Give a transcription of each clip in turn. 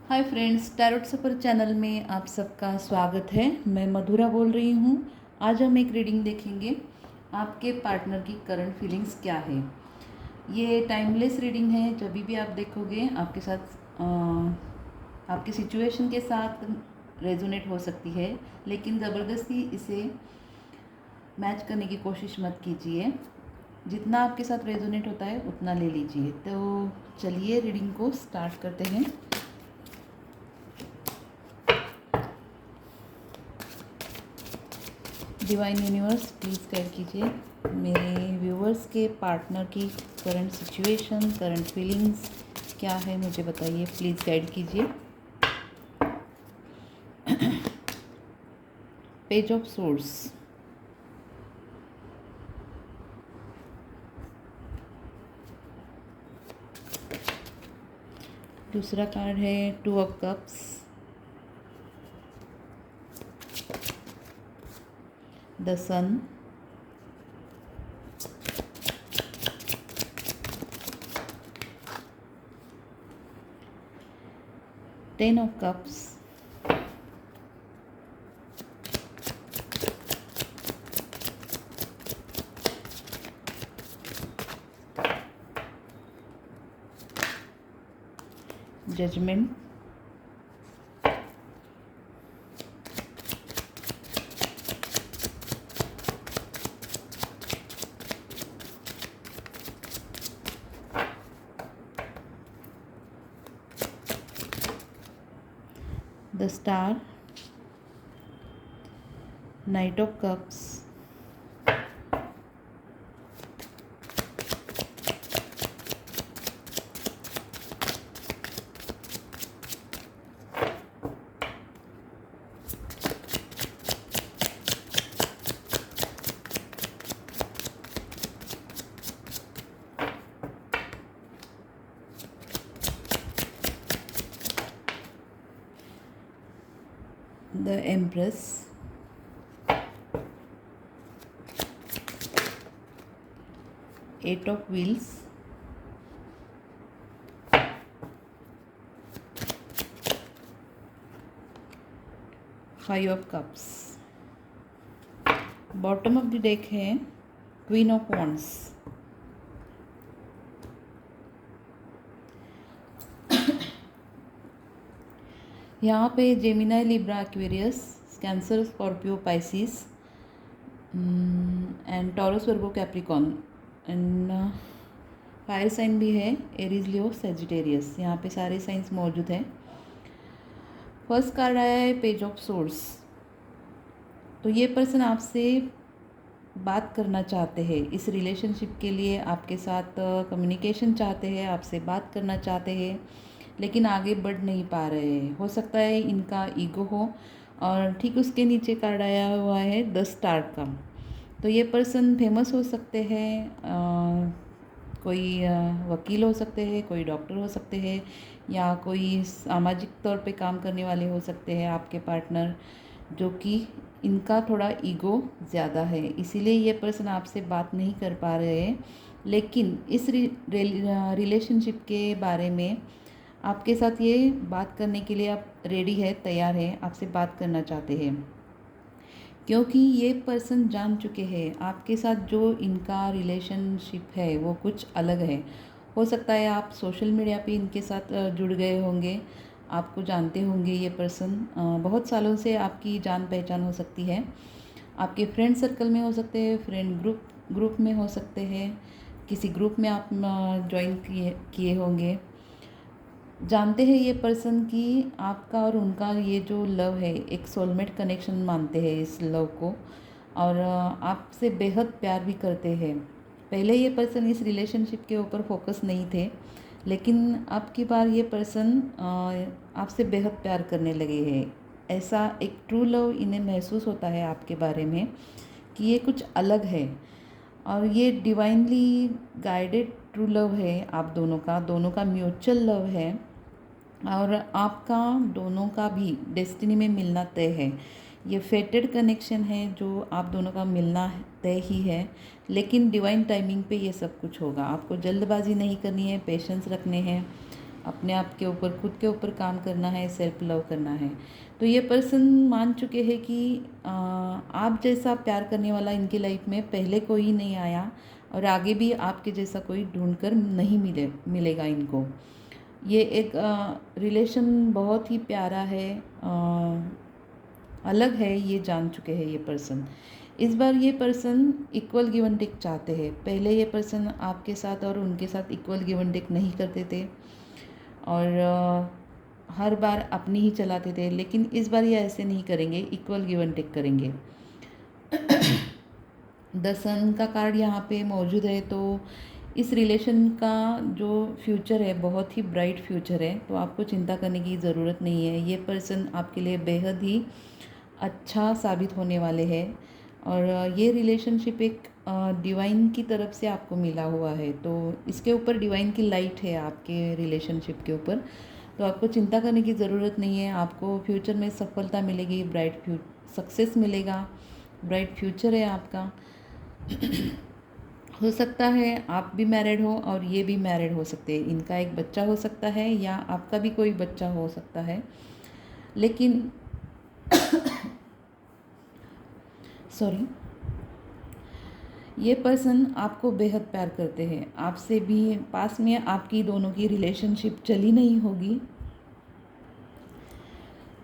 Hi friends, tarot सफर channel में आप सबका स्वागत है। मैं मधुरा बोल रही हूँ। आज हम एक रीडिंग देखेंगे, आपके पार्टनर की करंट फीलिंग्स क्या है। ये टाइमलेस रीडिंग है। जब भी आप देखोगे आपके साथ आपकी सिचुएशन के साथ रेजोनेट हो सकती है, लेकिन ज़बरदस्ती इसे मैच करने की कोशिश मत कीजिए। जितना आपके साथ रेजोनेट होता है उतना ले लीजिए। तो चलिए रीडिंग को स्टार्ट करते हैं। डिवाइन यूनिवर्स प्लीज़ गाइड कीजिए मेरे व्यूवर्स के पार्टनर की करंट सिचुएशन, करंट फीलिंग्स क्या है, मुझे बताइए। प्लीज़ गाइड कीजिए। पेज ऑफ सोर्स, दूसरा कार्ड है two of cups, the sun, ten of cups, judgement, the star, knight of cups, the empress, eight of wheels, five of cups. Bottom of the deck है queen of wands. यहाँ पे Gemini, Libra, Aquarius, Cancer, Scorpio, Pisces and Taurus, Virgo, Capricorn and fire sign भी है, Aries, लियो, Sagittarius. यहाँ पे सारे science मौजूद हैं। फर्स्ट कार्ड आया है पेज ऑफ सोर्स। तो ये पर्सन आपसे बात करना चाहते हैं, इस रिलेशनशिप के लिए आपके साथ कम्युनिकेशन चाहते हैं, आपसे बात करना चाहते हैं, लेकिन आगे बढ़ नहीं पा रहे हैं। हो सकता है इनका ईगो हो। और ठीक उसके नीचे कार्ड आया हुआ है द स्टार का। तो ये पर्सन फेमस हो सकते हैं, कोई वकील हो सकते हैं, कोई डॉक्टर हो सकते हैं, या कोई सामाजिक तौर पे काम करने वाले हो सकते हैं आपके पार्टनर, जो कि इनका थोड़ा ईगो ज़्यादा है, इसीलिए ये पर्सन आपसे बात नहीं कर पा रहे हैं। लेकिन इस रिलेशनशिप के बारे में आपके साथ ये बात करने के लिए आप रेडी है, तैयार है, आपसे बात करना चाहते हैं, क्योंकि ये पर्सन जान चुके हैं आपके साथ जो इनका रिलेशनशिप है वो कुछ अलग है। हो सकता है आप सोशल मीडिया पे इनके साथ जुड़ गए होंगे, आपको जानते होंगे। ये पर्सन बहुत सालों से आपकी जान पहचान हो सकती है, आपके फ्रेंड सर्कल में हो सकते हैं, फ्रेंड ग्रुप में हो सकते हैं, किसी ग्रुप में आप ज्वाइन किए किए होंगे। जानते हैं ये पर्सन कि आपका और उनका ये जो लव है, एक सोलमेट कनेक्शन मानते हैं इस लव को, और आपसे बेहद प्यार भी करते हैं। पहले ये पर्सन इस रिलेशनशिप के ऊपर फोकस नहीं थे, लेकिन अब की बार ये पर्सन आपसे बेहद प्यार करने लगे हैं। ऐसा एक ट्रू लव इन्हें महसूस होता है आपके बारे में कि ये कुछ अलग है, और ये डिवाइनली गाइडेड ट्रू लव है। आप दोनों का म्यूचुअल लव है, और आपका दोनों का भी डेस्टिनी में मिलना तय है। ये फेटेड कनेक्शन है जो आप दोनों का मिलना तय ही है, लेकिन डिवाइन टाइमिंग पे ये सब कुछ होगा। आपको जल्दबाजी नहीं करनी है, पेशेंस रखने हैं, अपने आप के ऊपर, खुद के ऊपर काम करना है, सेल्फ लव करना है। तो ये पर्सन मान चुके हैं कि आप जैसा प्यार करने वाला इनकी लाइफ में पहले कोई नहीं आया और आगे भी आपके जैसा कोई ढूंढ कर नहीं मिलेगा इनको। ये एक रिलेशन बहुत ही प्यारा है, अलग है, ये जान चुके हैं ये पर्सन। इस बार ये person equal give and take चाहते हैं। पहले ये पर्सन आपके साथ और उनके साथ इक्वल गिव एंड टेक नहीं करते थे और हर बार अपनी ही चलाते थे, लेकिन इस बार ये ऐसे नहीं करेंगे, इक्वल गिव एंड टेक करेंगे। द सन का कार्ड यहाँ पे मौजूद है, तो इस रिलेशन का जो फ्यूचर है बहुत ही ब्राइट फ्यूचर है, तो आपको चिंता करने की ज़रूरत नहीं है। ये पर्सन आपके लिए बेहद ही अच्छा साबित होने वाले हैं और ये रिलेशनशिप एक डिवाइन की तरफ से आपको मिला हुआ है, तो इसके ऊपर डिवाइन की लाइट है आपके रिलेशनशिप के ऊपर, तो आपको चिंता करने की ज़रूरत नहीं है। आपको फ्यूचर में सफलता मिलेगी, सक्सेस मिलेगा, ब्राइट फ्यूचर है आपका। हो सकता है आप भी मैरिड हो और ये भी मैरिड हो सकते हैं, इनका एक बच्चा हो सकता है या आपका भी कोई बच्चा हो सकता है, लेकिन सॉरी, ये पर्सन आपको बेहद प्यार करते हैं। आपसे भी पास में आपकी दोनों की रिलेशनशिप चली नहीं होगी,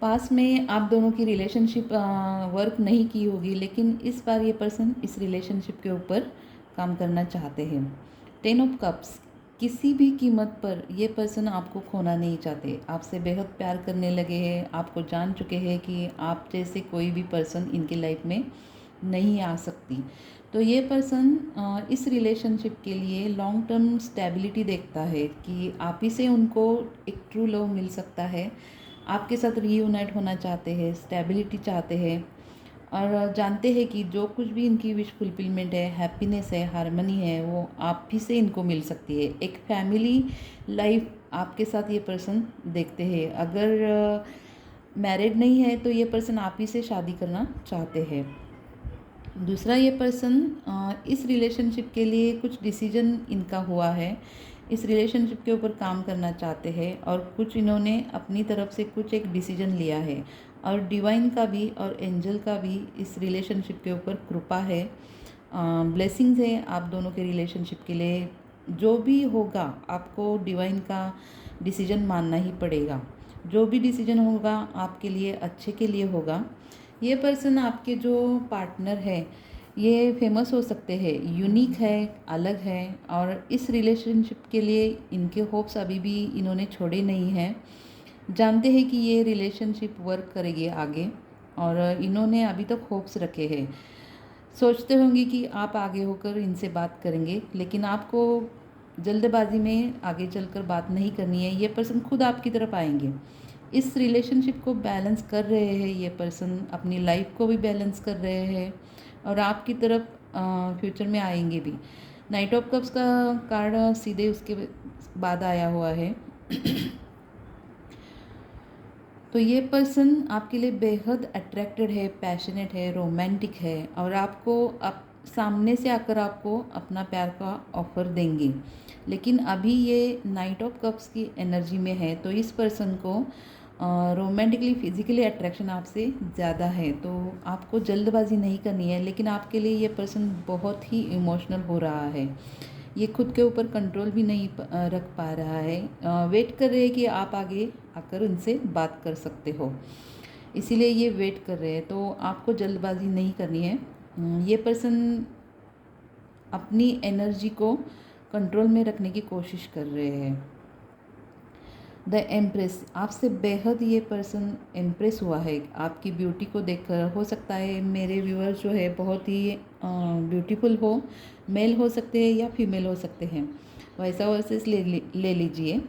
पास में आप दोनों की रिलेशनशिप वर्क नहीं की होगी, लेकिन इस बार ये पर्सन इस रिलेशनशिप के ऊपर काम करना चाहते हैं। 10 ऑफ कप्स, किसी भी कीमत पर ये पर्सन आपको खोना नहीं चाहते, आपसे बेहद प्यार करने लगे हैं, आपको जान चुके हैं कि आप जैसे कोई भी पर्सन इनकी लाइफ में नहीं आ सकती। तो ये पर्सन इस रिलेशनशिप के लिए लॉन्ग टर्म स्टेबिलिटी देखता है कि आप ही से उनको एक ट्रू लव मिल सकता है, आपके साथ रीयूनाइट होना चाहते हैं, स्टेबिलिटी चाहते हैं और जानते हैं कि जो कुछ भी इनकी विश फुलफिलमेंट है, हैप्पीनेस है, हार्मनी है, वो आप ही से इनको मिल सकती है। एक फैमिली लाइफ आपके साथ ये पर्सन देखते हैं। अगर मैरिड नहीं है तो ये पर्सन आप ही से शादी करना चाहते हैं। दूसरा, ये पर्सन इस रिलेशनशिप के लिए कुछ डिसीजन इनका हुआ है, इस रिलेशनशिप के ऊपर काम करना चाहते हैं और कुछ इन्होंने अपनी तरफ से कुछ एक डिसीजन लिया है और डिवाइन का भी और एंजल का भी इस रिलेशनशिप के ऊपर कृपा है, ब्लेसिंग्स है आप दोनों के रिलेशनशिप के लिए। जो भी होगा आपको डिवाइन का डिसीजन मानना ही पड़ेगा, जो भी डिसीजन होगा आपके लिए अच्छे के लिए होगा। ये पर्सन आपके जो पार्टनर है ये फेमस हो सकते हैं, यूनिक है, अलग है और इस रिलेशनशिप के लिए इनके होप्स अभी भी इन्होंने छोड़े नहीं हैं। जानते हैं कि ये रिलेशनशिप वर्क करेगी आगे और इन्होंने अभी तक होप्स रखे हैं। सोचते होंगे कि आप आगे होकर इनसे बात करेंगे, लेकिन आपको जल्दबाजी में आगे चलकर बात नहीं करनी है। ये पर्सन खुद आपकी तरफ आएंगे, इस रिलेशनशिप को बैलेंस कर रहे हैं, ये पर्सन अपनी लाइफ को भी बैलेंस कर रहे हैं और आपकी तरफ फ्यूचर में आएंगे भी। नाइट ऑफ कप्स का कार्ड सीधे उसके बाद आया हुआ है। तो ये पर्सन आपके लिए बेहद अट्रैक्टेड है, पैशनेट है, रोमांटिक है और आपको सामने से आकर आपको अपना प्यार का ऑफ़र देंगे, लेकिन अभी ये नाइट ऑफ कप्स की एनर्जी में है, तो इस पर्सन को रोमांटिकली फिजिकली अट्रैक्शन आपसे ज़्यादा है, तो आपको जल्दबाजी नहीं करनी है। लेकिन आपके लिए ये पर्सन बहुत ही इमोशनल हो रहा है, ये खुद के ऊपर कंट्रोल भी नहीं रख पा रहा है, वेट कर रहे हैं कि आप आगे आकर उनसे बात कर सकते हो, इसीलिए ये वेट कर रहे हैं। तो आपको जल्दबाजी नहीं करनी है। ये पर्सन अपनी एनर्जी को कंट्रोल में रखने की कोशिश कर रहे हैं। द एम्प्रेस, आपसे बेहद ये पर्सन इम्प्रेस हुआ है आपकी ब्यूटी को देखकर। हो सकता है मेरे व्यूअर्स जो है बहुत ही ब्यूटीफुल हो, मेल हो सकते हैं या फीमेल हो सकते हैं, वैसा वर्सेस ले लीजिए।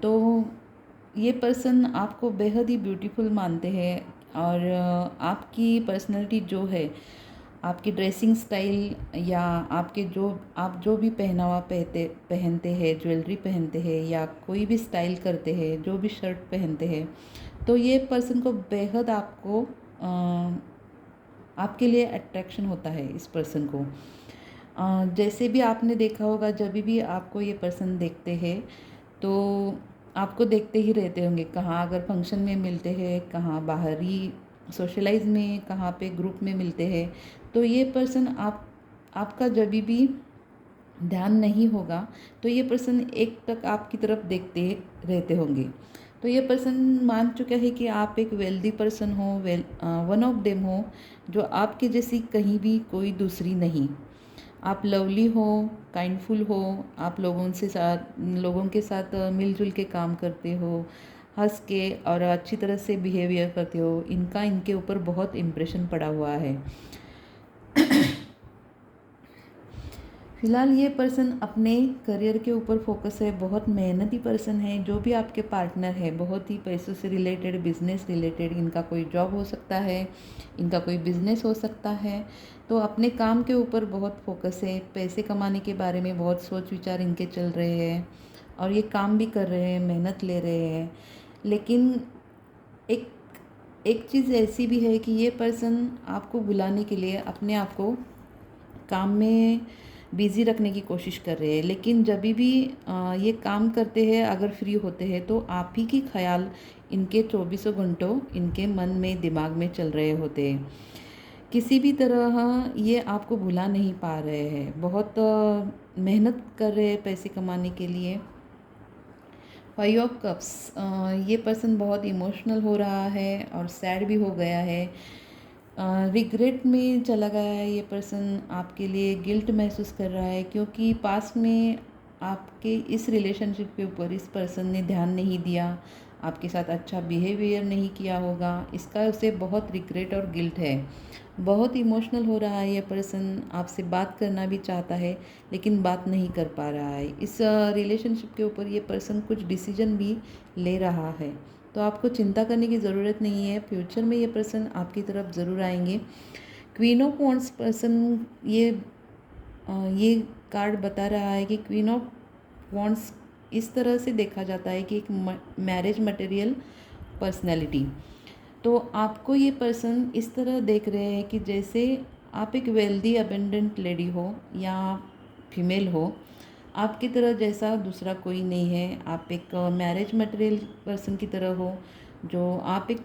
तो ये पर्सन आपको बेहद ही ब्यूटीफुल मानते हैं और आपकी पर्सनैलिटी जो है, आपकी ड्रेसिंग स्टाइल या आपके आप जो भी पहनावा पहनते हैं, ज्वेलरी पहनते हैं या कोई भी स्टाइल करते हैं, जो भी शर्ट पहनते हैं, तो ये पर्सन को बेहद आपके लिए अट्रैक्शन होता है इस पर्सन को। जैसे भी आपने देखा होगा, जब भी आपको ये पर्सन देखते हैं तो आपको देखते ही रहते होंगे, कहाँ अगर फंक्शन में मिलते हैं, कहाँ बाहरी सोशलाइज में, कहाँ पे ग्रुप में मिलते हैं। तो ये पर्सन आपका जब भी ध्यान नहीं होगा तो ये पर्सन एक टक आपकी तरफ देखते रहते होंगे। तो ये पर्सन मान चुका है कि आप एक वेल्दी पर्सन हो, वन ऑफ देम हो, जो आपके जैसी कहीं भी कोई दूसरी नहीं। आप लवली हो, काइंडफुल हो, आप लोगों के साथ मिलजुल के काम करते हो, हंस के और अच्छी तरह से बिहेवियर करते हो। इनका इनके ऊपर बहुत इम्प्रेशन पड़ा हुआ है। फिलहाल ये पर्सन अपने करियर के ऊपर फोकस है, बहुत मेहनती पर्सन है। जो भी आपके पार्टनर है बहुत ही पैसों से रिलेटेड, बिजनेस रिलेटेड, इनका कोई जॉब हो सकता है, इनका कोई बिजनेस हो सकता है। तो अपने काम के ऊपर बहुत फोकस है, पैसे कमाने के बारे में बहुत सोच विचार इनके चल रहे हैं और ये काम भी कर रहे हैं, मेहनत ले रहे हैं। लेकिन एक एक चीज़ ऐसी भी है कि ये पर्सन आपको बुलाने के लिए अपने आप को काम में बिज़ी रखने की कोशिश कर रहे हैं। लेकिन जब भी ये काम करते हैं, अगर फ्री होते हैं, तो आप ही की ख्याल इनके 24 घंटों इनके मन में, दिमाग में चल रहे होते हैं। किसी भी तरह ये आपको भुला नहीं पा रहे हैं। बहुत मेहनत कर रहे हैं पैसे कमाने के लिए। 5 ऑफ कप्स, ये पर्सन बहुत इमोशनल हो रहा है और सैड भी हो गया है। रिग्रेट में चला गया है ये पर्सन, आपके लिए गिल्ट महसूस कर रहा है, क्योंकि पास में आपके इस रिलेशनशिप के ऊपर इस पर्सन ने ध्यान नहीं दिया, आपके साथ अच्छा बिहेवियर नहीं किया होगा। इसका उसे बहुत रिग्रेट और गिल्ट है। बहुत इमोशनल हो रहा है ये पर्सन, आपसे बात करना भी चाहता है लेकिन बात नहीं कर पा रहा है। इस रिलेशनशिप के ऊपर ये पर्सन कुछ डिसीजन भी ले रहा है। तो आपको चिंता करने की ज़रूरत नहीं है, फ्यूचर में ये पर्सन आपकी तरफ ज़रूर आएंगे। क्वीन ऑफ वॉन्ड्स पर्सन, ये कार्ड बता रहा है कि क्वीन ऑफ वॉन्ड्स इस तरह से देखा जाता है कि एक मैरिज मटेरियल पर्सनैलिटी। तो आपको ये पर्सन इस तरह देख रहे हैं कि जैसे आप एक वेल्दी अबेंडेंट लेडी हो या फीमेल हो, आपकी तरह जैसा दूसरा कोई नहीं है। आप एक मैरिज मटेरियल पर्सन की तरह हो, जो आप एक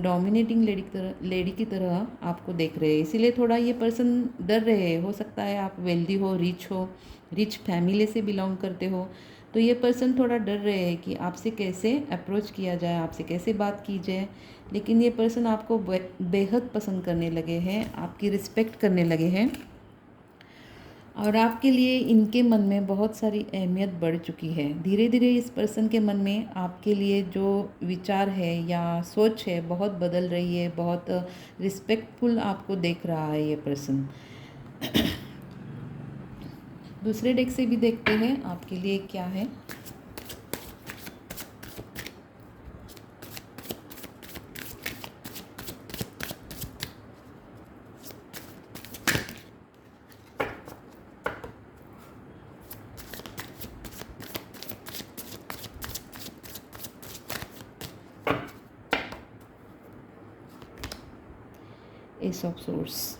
डोमिनेटिंग लेडी की तरह आपको देख रहे हैं। इसीलिए थोड़ा ये पर्सन डर रहे हैं। हो सकता है आप वेल्दी हो, रिच फैमिली से बिलोंग करते हो। तो ये पर्सन थोड़ा डर रहे हैं कि आपसे कैसे अप्रोच किया जाए, आपसे कैसे बात की जाए। लेकिन ये पर्सन आपको बेहद पसंद करने लगे हैं, आपकी रिस्पेक्ट करने लगे हैं और आपके लिए इनके मन में बहुत सारी अहमियत बढ़ चुकी है। धीरे धीरे इस पर्सन के मन में आपके लिए जो विचार है या सोच है बहुत बदल रही है, बहुत रिस्पेक्टफुल आपको देख रहा है ये पर्सन। दूसरे डेक से भी देखते हैं आपके लिए क्या है। एस ऑफ सोर्स,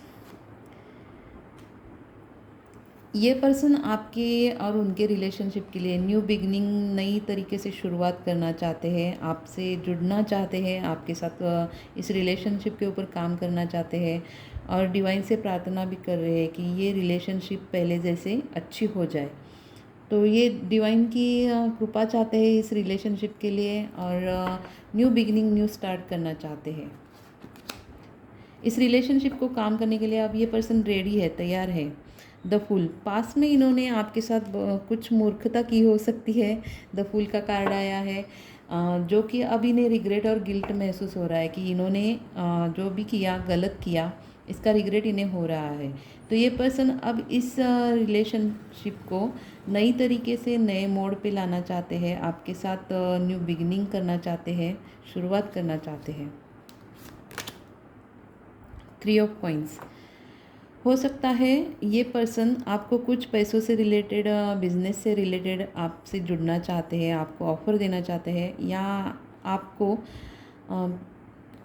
ये पर्सन आपके और उनके रिलेशनशिप के लिए न्यू बिगनिंग, नई तरीके से शुरुआत करना चाहते हैं, आपसे जुड़ना चाहते हैं, आपके साथ इस रिलेशनशिप के ऊपर काम करना चाहते हैं और डिवाइन से प्रार्थना भी कर रहे हैं कि ये रिलेशनशिप पहले जैसे अच्छी हो जाए। तो ये डिवाइन की कृपा चाहते हैं इस रिलेशनशिप के लिए और न्यू बिगनिंग, न्यू स्टार्ट करना चाहते हैं। इस रिलेशनशिप को काम करने के लिए अब ये पर्सन रेडी है, तैयार है। द फूल, पास में इन्होंने आपके साथ कुछ मूर्खता की हो सकती है। द फूल का कार्ड आया है, जो कि अब इन्हें रिग्रेट और गिल्ट महसूस हो रहा है कि इन्होंने जो भी किया गलत किया, इसका रिग्रेट इन्हें हो रहा है। तो ये पर्सन अब इस रिलेशनशिप को नई तरीके से नए मोड़ पे लाना चाहते हैं, आपके साथ न्यू बिगिनिंग करना चाहते हैं, शुरुआत करना चाहते हैं। 3 ऑफ कॉइंस, हो सकता है ये पर्सन आपको कुछ पैसों से रिलेटेड, बिजनेस से रिलेटेड आपसे जुड़ना चाहते हैं, आपको ऑफ़र देना चाहते हैं, या आपको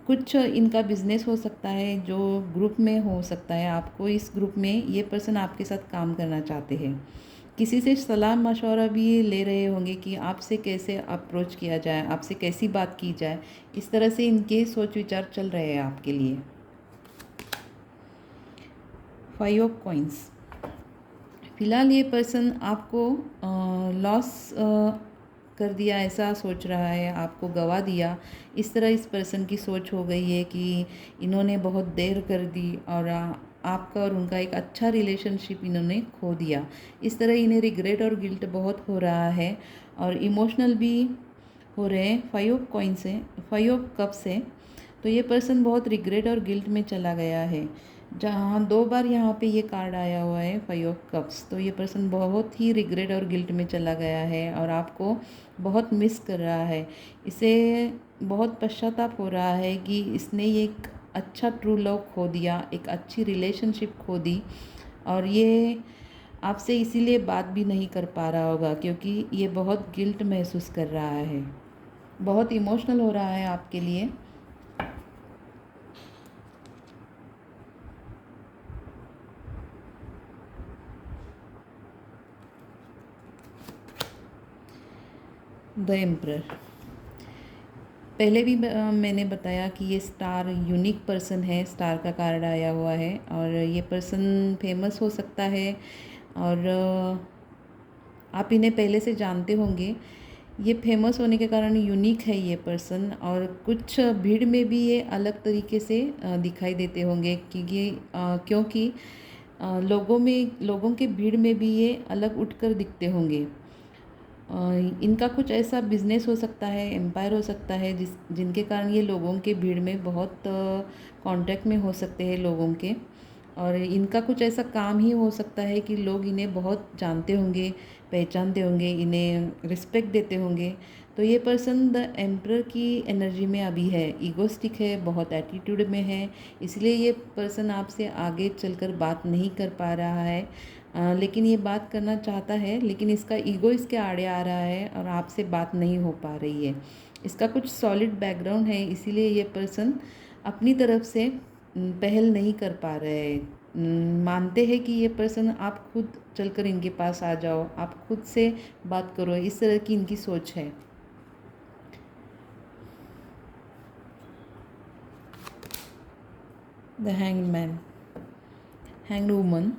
कुछ इनका बिजनेस हो सकता है जो ग्रुप में हो सकता है। आपको इस ग्रुप में ये पर्सन आपके साथ काम करना चाहते हैं। किसी से सलाह मशवरा भी ले रहे होंगे कि आपसे कैसे अप्रोच किया जाए, आपसे कैसी बात की जाए। इस तरह से इनके सोच विचार चल रहे हैं आपके लिए। 5 ऑफ कॉइंस। फ़िलहाल ये पर्सन आपको लॉस कर दिया ऐसा सोच रहा है, आपको गवा दिया, इस तरह इस पर्सन की सोच हो गई है कि इन्होंने बहुत देर कर दी और आपका और उनका एक अच्छा रिलेशनशिप इन्होंने खो दिया। इस तरह इन्हें रिग्रेट और गिल्ट बहुत हो रहा है और इमोशनल भी हो रहे हैं। 5 ऑफ कॉइन्स है, 5 ऑफ कप्स है, तो ये पर्सन बहुत रिग्रेट और गिल्ट में चला गया है। जहाँ 2 बार यहाँ पे ये कार्ड आया हुआ है 5 ऑफ कप्स, तो ये पर्सन बहुत ही रिग्रेट और गिल्ट में चला गया है और आपको बहुत मिस कर रहा है। इसे बहुत पश्चाताप हो रहा है कि इसने ये एक अच्छा ट्रू लव खो दिया, एक अच्छी रिलेशनशिप खो दी और ये आपसे इसीलिए बात भी नहीं कर पा रहा होगा क्योंकि ये बहुत गिल्ट महसूस कर रहा है, बहुत इमोशनल हो रहा है आपके लिए। The emperor. पहले भी मैंने बताया कि ये स्टार यूनिक पर्सन है, स्टार का कार्ड आया हुआ है और ये पर्सन फेमस हो सकता है और आप इन्हें पहले से जानते होंगे। ये फेमस होने के कारण यूनिक है ये पर्सन और कुछ भीड़ में भी ये अलग तरीके से दिखाई देते होंगे क्योंकि लोगों के भीड़ में भी ये अलग उठकर दिखते होंगे। इनका कुछ ऐसा बिजनेस हो सकता है, एम्पायर हो सकता है जिनके कारण ये लोगों के भीड़ में बहुत कांटेक्ट में हो सकते हैं लोगों के, और इनका कुछ ऐसा काम ही हो सकता है कि लोग इन्हें बहुत जानते होंगे, पहचानते होंगे, इन्हें रिस्पेक्ट देते होंगे। तो ये पर्सन द एम्परर की एनर्जी में अभी है, ईगोस्टिक है, बहुत एटीट्यूड में है, इसलिए ये पर्सन आपसे आगे चलकर बात नहीं कर पा रहा है। लेकिन ये बात करना चाहता है, लेकिन इसका ईगो इसके आड़े आ रहा है और आपसे बात नहीं हो पा रही है। इसका कुछ सॉलिड बैकग्राउंड है, इसीलिए ये पर्सन अपनी तरफ से पहल नहीं कर पा रहे हैं। मानते हैं कि ये पर्सन आप खुद चलकर इनके पास आ जाओ, आप खुद से बात करो, इस तरह की इनकी सोच है। The hanged man, hanged woman.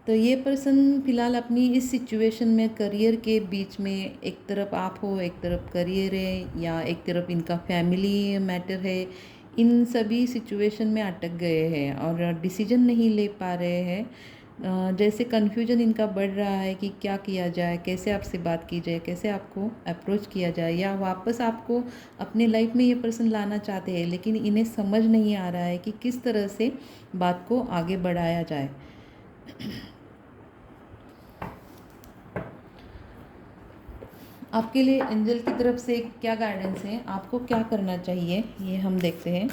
तो ये पर्सन फ़िलहाल अपनी इस सिचुएशन में करियर के बीच में, एक तरफ आप हो, एक तरफ करियर है या एक तरफ इनका फैमिली मैटर है, इन सभी सिचुएशन में अटक गए हैं और डिसीजन नहीं ले पा रहे हैं। जैसे कन्फ्यूजन इनका बढ़ रहा है कि क्या किया जाए, कैसे आपसे बात की जाए, कैसे आपको अप्रोच किया जाए, या वापस आपको अपने लाइफ में ये पर्सन लाना चाहते हैं, लेकिन इन्हें समझ नहीं आ रहा है कि किस तरह से बात को आगे बढ़ाया जाए। आपके लिए एंजल की तरफ से क्या गाइडेंस है, आपको क्या करना चाहिए, ये हम देखते हैं।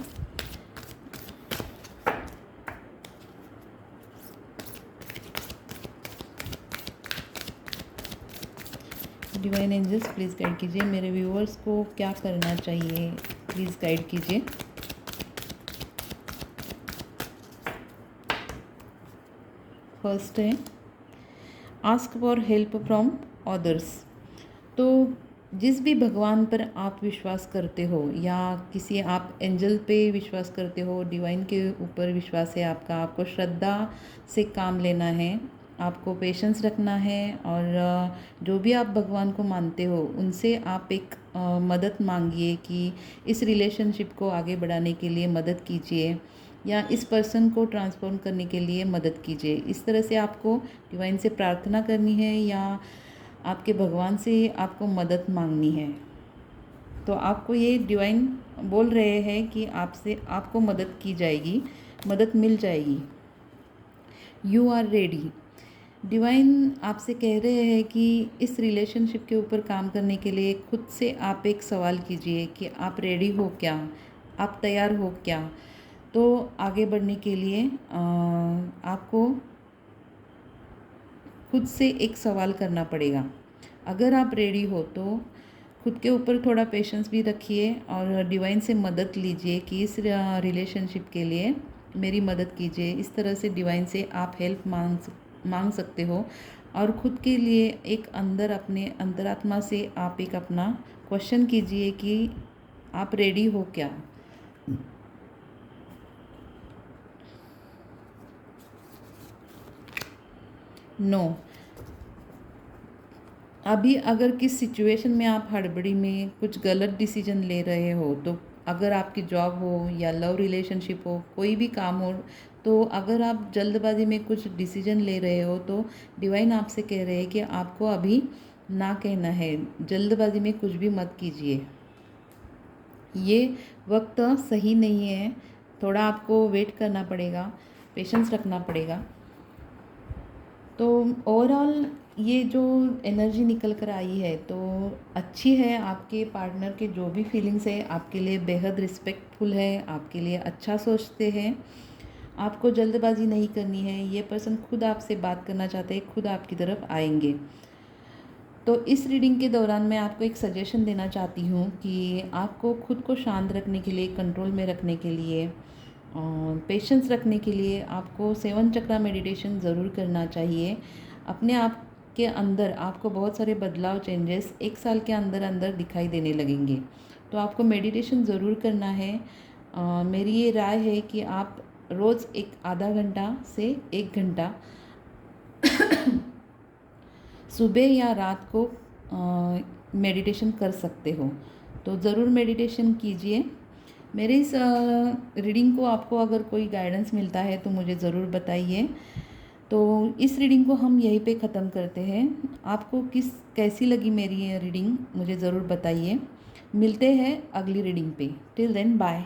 डिवाइन एंजल्स प्लीज़ गाइड कीजिए, मेरे व्यूअर्स को क्या करना चाहिए, प्लीज़ गाइड कीजिए। फर्स्ट है ask for help from others. तो जिस भी भगवान पर आप विश्वास करते हो या किसी आप एंजल पे विश्वास करते हो, डिवाइन के ऊपर विश्वास है आपका, आपको श्रद्धा से काम लेना है, आपको पेशेंस रखना है और जो भी आप भगवान को मानते हो उनसे आप एक मदद मांगिए कि इस रिलेशनशिप को आगे बढ़ाने के लिए मदद कीजिए या इस पर्सन को ट्रांसफॉर्म करने के लिए मदद कीजिए। इस तरह से आपको डिवाइन से प्रार्थना करनी है या आपके भगवान से आपको मदद मांगनी है। तो आपको ये डिवाइन बोल रहे हैं कि आपको मदद की जाएगी, मदद मिल जाएगी। You are ready. डिवाइन आपसे कह रहे हैं कि इस रिलेशनशिप के ऊपर काम करने के लिए खुद से आप एक सवाल कीजिए कि आप रेडी हो क्या, आप तैयार हो क्या। तो आगे बढ़ने के लिए आपको खुद से एक सवाल करना पड़ेगा। अगर आप रेडी हो तो खुद के ऊपर थोड़ा पेशेंस भी रखिए और डिवाइन से मदद लीजिए कि इस रिलेशनशिप के लिए मेरी मदद कीजिए। इस तरह से डिवाइन से आप हेल्प मांग सकते हो और खुद के लिए एक अंदर अपने अंतरात्मा से आप एक अपना क्वेश्चन कीजिए कि आप रेडी हो क्या। नो। अभी अगर किस सिचुएशन में आप हड़बड़ी में कुछ गलत डिसीजन ले रहे हो, तो अगर आपकी जॉब हो या लव रिलेशनशिप हो, कोई भी काम हो, तो अगर आप जल्दबाजी में कुछ डिसीजन ले रहे हो तो डिवाइन आपसे कह रहे हैं कि आपको अभी ना कहना है, जल्दबाजी में कुछ भी मत कीजिए। ये वक्त सही नहीं है, थोड़ा आपको वेट करना पड़ेगा, पेशेंस रखना पड़ेगा। तो ओवरऑल ये जो एनर्जी निकल कर आई है तो अच्छी है। आपके पार्टनर के जो भी फीलिंग्स है आपके लिए बेहद रिस्पेक्टफुल है, आपके लिए अच्छा सोचते हैं। आपको जल्दबाजी नहीं करनी है, ये पर्सन खुद आपसे बात करना चाहते हैं, खुद आपकी तरफ आएंगे। तो इस रीडिंग के दौरान मैं आपको एक सजेशन देना चाहती हूँ कि आपको खुद को शांत रखने के लिए, कंट्रोल में रखने के लिए और पेशेंस रखने के लिए आपको 7 चक्रा मेडिटेशन ज़रूर करना चाहिए। अपने आप के अंदर आपको बहुत सारे बदलाव, चेंजेस 1 साल के अंदर अंदर दिखाई देने लगेंगे। तो आपको मेडिटेशन ज़रूर करना है। मेरी ये राय है कि आप रोज़ एक आधा घंटा से 1 घंटा सुबह या रात को मेडिटेशन कर सकते हो, तो ज़रूर मेडिटेशन कीजिए। मेरे इस रीडिंग को आपको अगर कोई गाइडेंस मिलता है तो मुझे ज़रूर बताइए। तो इस रीडिंग को हम यहीं पे ख़त्म करते हैं। आपको कैसी लगी मेरी ये रीडिंग मुझे ज़रूर बताइए। मिलते हैं अगली रीडिंग पे। Till then bye.